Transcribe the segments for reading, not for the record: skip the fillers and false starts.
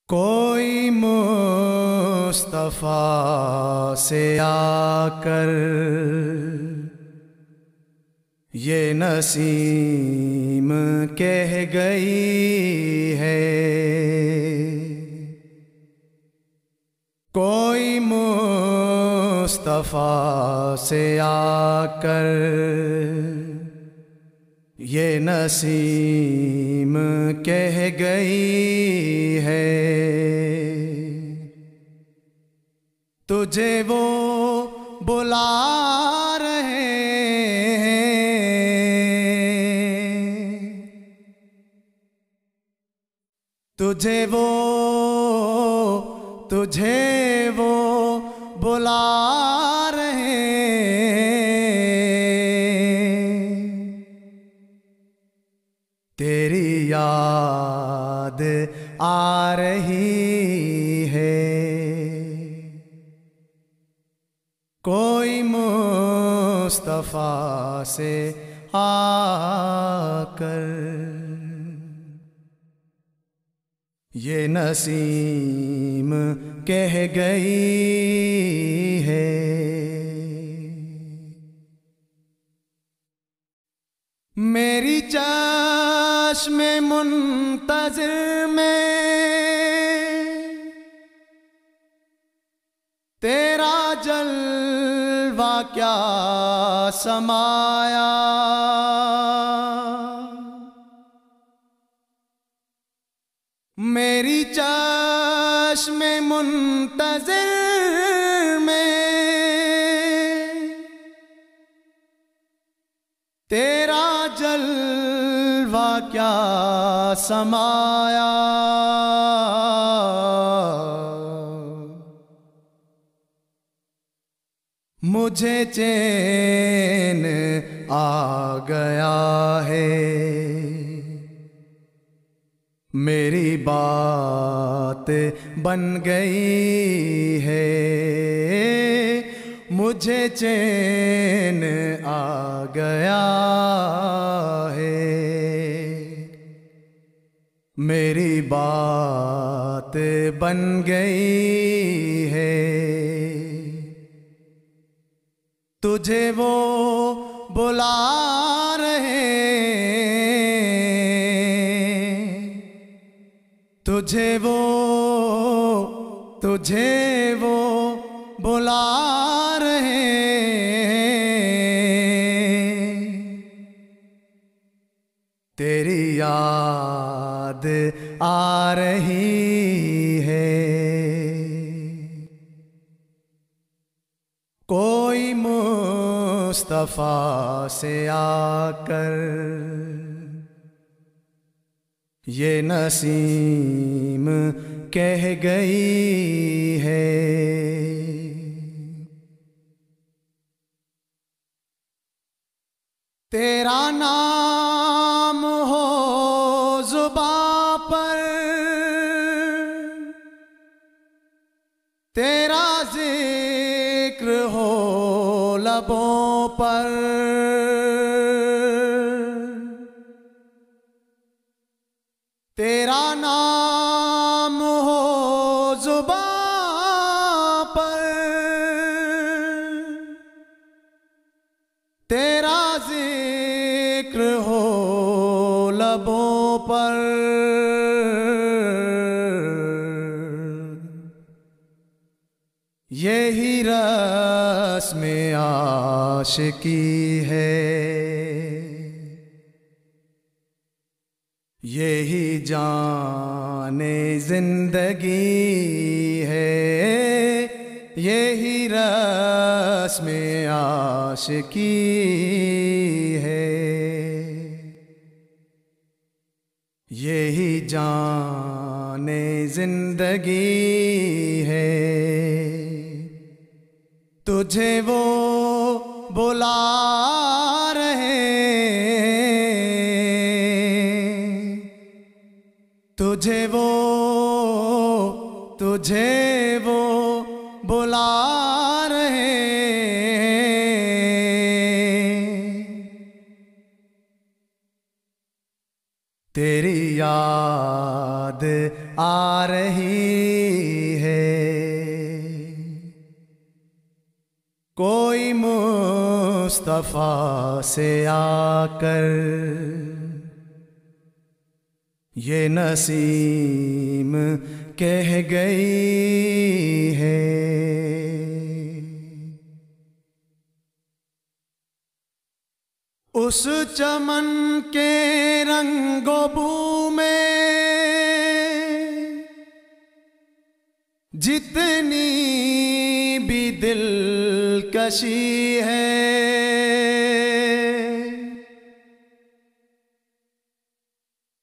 کوئی مصطفیٰ سے آ کر یہ نسیم کہہ گئی ہے، کوئی مصطفیٰ سے آ کر یہ نسیم کہہ گئی ہے، تجھے وہ بلا رہے ہیں، تجھے وہ بلا رہے ہیں، تیری یاد آ رہی ہے، کوئی مصطفیٰ سے آ کر یہ نسیم کہہ گئی ہے۔ میری چشم منتظر میں تیرا جلوہ کیا سمایا، میری چشم منتظر میں تیرا جلوہ کیا سمایا، مجھے چین آ گیا ہے، میری بات بن گئی ہے، مجھے چین آ گیا ہے، میری بات بن گئی ہے، تجھے وہ بلا رہے ہیں، تجھے وہ بلا رہے ہیں، تیری یاد آ رہی ہے، کوئی مصطفیٰ سے آ کر یہ نسیم کہہ گئی ہے۔ تیرا نام ہو زباں پر، تیرا ذکر ہو لبوں پر، تیرا نام ہو زباں پر، تیرا ذکر ہو لبوں پر، یہی رسم عاشقی ہے، یہی جان زندگی ہے، یہی رسم عاشقی ہے، یہی جان زندگی ہے، تجھے وہ بلا رہے ہیں، تجھے وہ بلا رہے ہیں، تیری یاد یاد آ رہی ہے، کوئی مصطفیٰ سے آ کر یہ نسیم کہہ گئی ہے۔ اس چمن کے رنگ و بو میں جتنی بھی دلکشی ہے،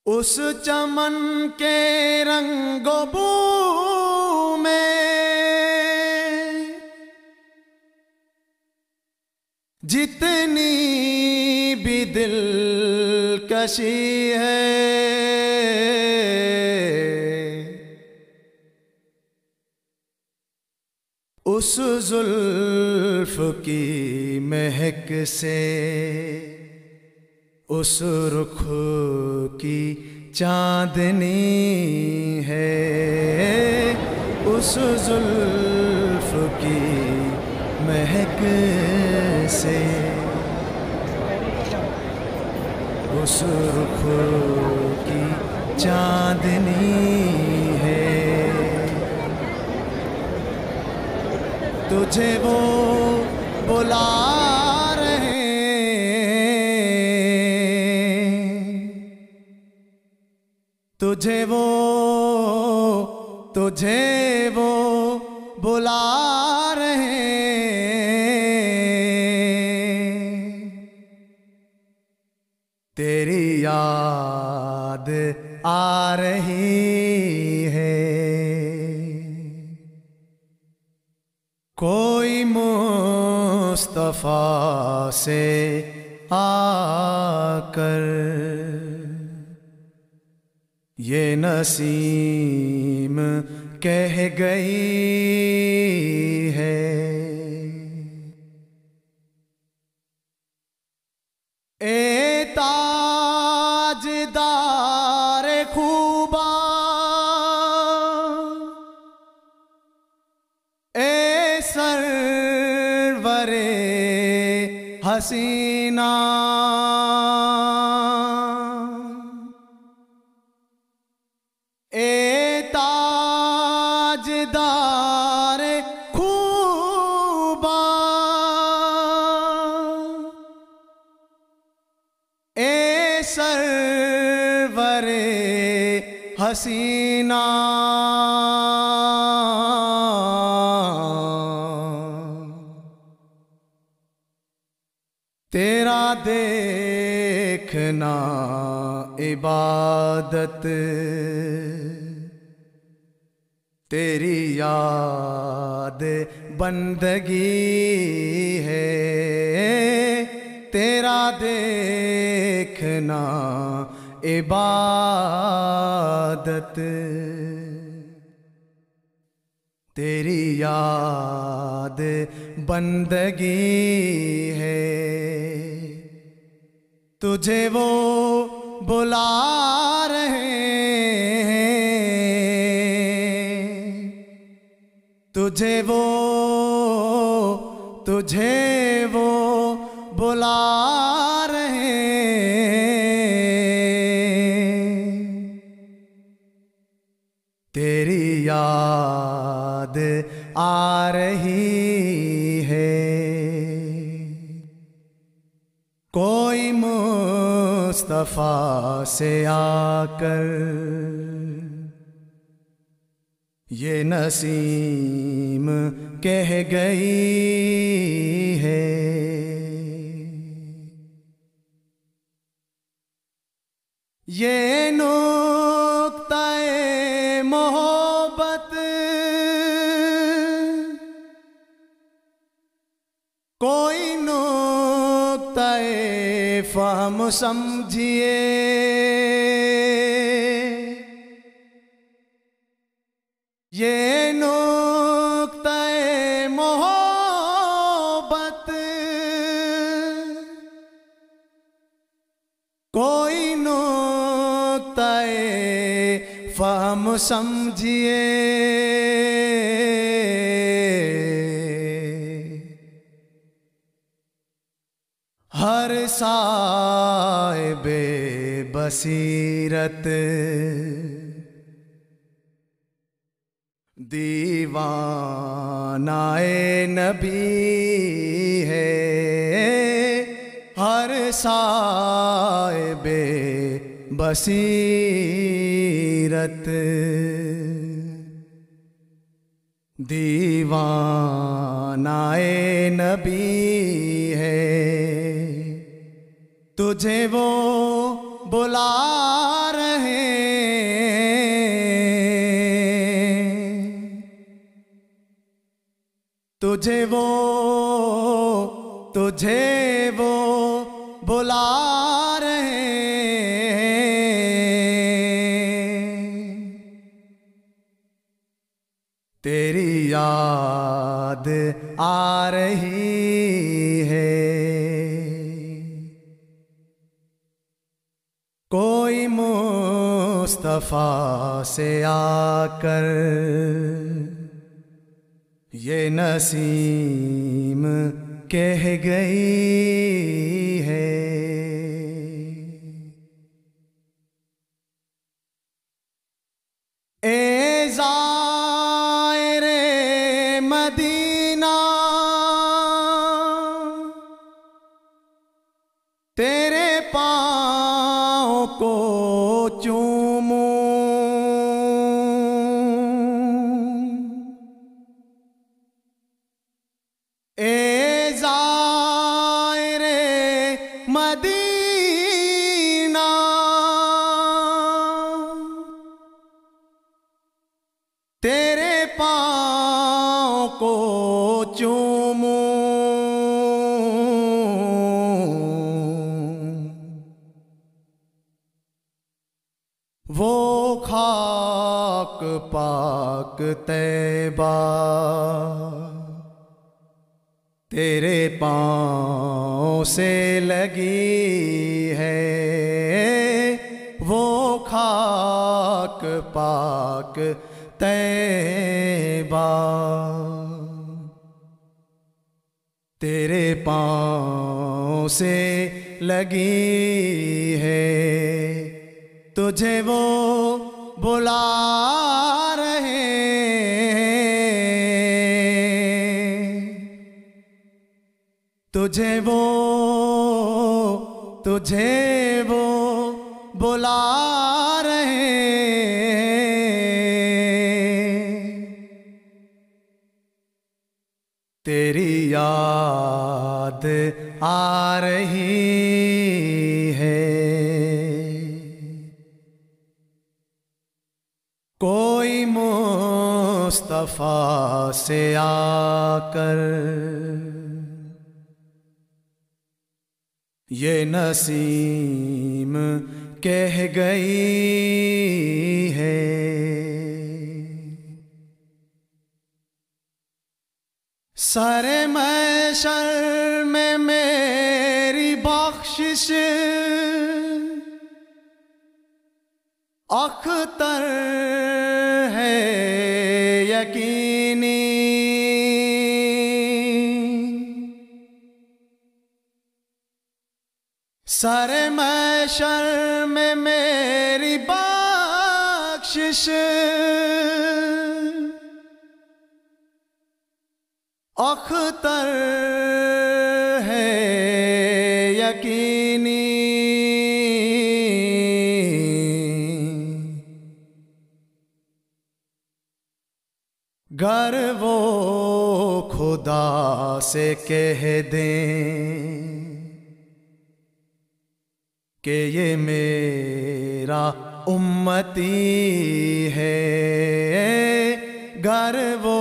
اس چمن کے رنگ و بو میں جتنی بھی دلکشی ہے، اس زلف کی مہک سے، اس رخ کی چاندنی ہے، اس زلف کی مہک سے، اس رخ کی چاندنی ہے۔ تجھے وہ بلا رہے، تجھے وہ بلا رہے، تیری یاد آ رہی ہے، کوئی مصطفیٰ سے آ کر یہ نسیم کہہ گئی ہے۔ اے تاجدار خوباں، اے سرور حسینہ، اے تاجدار خوباں، اے سرور حسینہ، تیرا دیکھنا عبادت، تیری یاد بندگی ہے، تیرا دیکھنا عبادت، تیری یاد بندگی ہے۔ تجھے وہ بلا رہے ہیں، تجھے وہ بلا رہے ہیں، تیری یاد آ رہی ہے، کوئی مصطفیٰ سے آ کر یہ نسیم کہہ گئی ہے۔ یہ نقطہ محبت کوئی نقطہ فہم سمجھیے، یہ نقطہ محبت کوئی نقطہ سمجھیے ہر صاحب بصیرت دیوانہ نبی ہے، ہر صاحب بصیرت دیوانہ نبی ہے، تجھے وہ بلا رہے تجھے وہ بلا رہے تیری یاد آ رہی ہے، کوئی مصطفیٰ سے آ کر یہ نسیم کہہ گئی ہے، اے زائر مدینہ تیرے پاؤں کو چوموں، اے زائر مدینہ تیرے پاؤں کو چوموں، وہ خاک پاک طیبہ تیرے پاؤں سے لگی ہے، وہ خاک پاک طیبہ تیرے پاؤں سے لگی ہے، تجھے وہ بلا رہے تجھے وہ بلا رہے تیری یاد آ رہی ہے، کوئی مصطفیٰ سے آ کر یہ نسیم کہہ گئی ہے، سر محشر میں میری بخشش اختر ہے یقینی، سر محشر میں میری بخشش اختر ہے یقینی، گر وہ خدا سے کہہ دیں کہ یہ میرا امتی ہے، گر وہ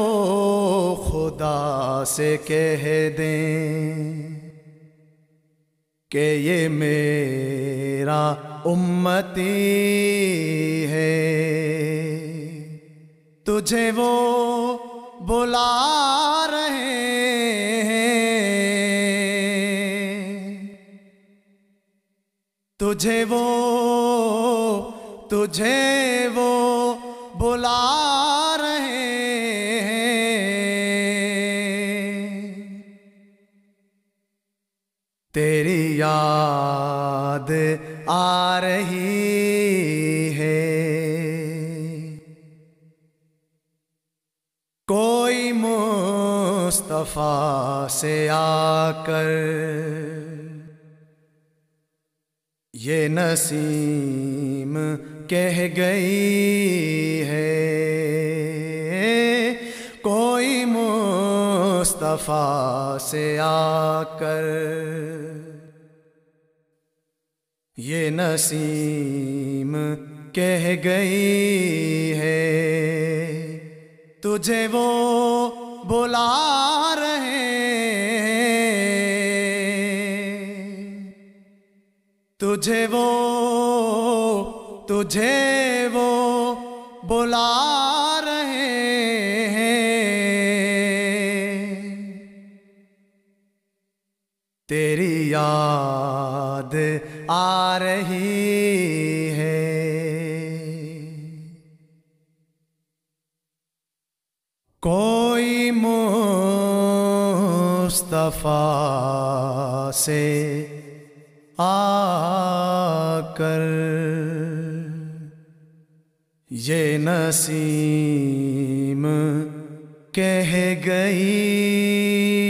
خدا سے کہہ دیں کہ یہ میرا امتی ہے، تجھے وہ بلا رہے تجھے وہ بلا رہے ہیں، تیری یاد آ رہی ہے، کوئی مصطفیٰ سے آ کر یہ نسیم کہہ گئی ہے، کوئی مصطفیٰ سے آ کر یہ نسیم کہہ گئی ہے، تجھے وہ بلا رہے ہیں، تجھے وہ بلا رہے ہیں، تیری یاد آ رہی ہے، کوئی مصطفیٰ سے آ کر یہ نسیم کہہ گئی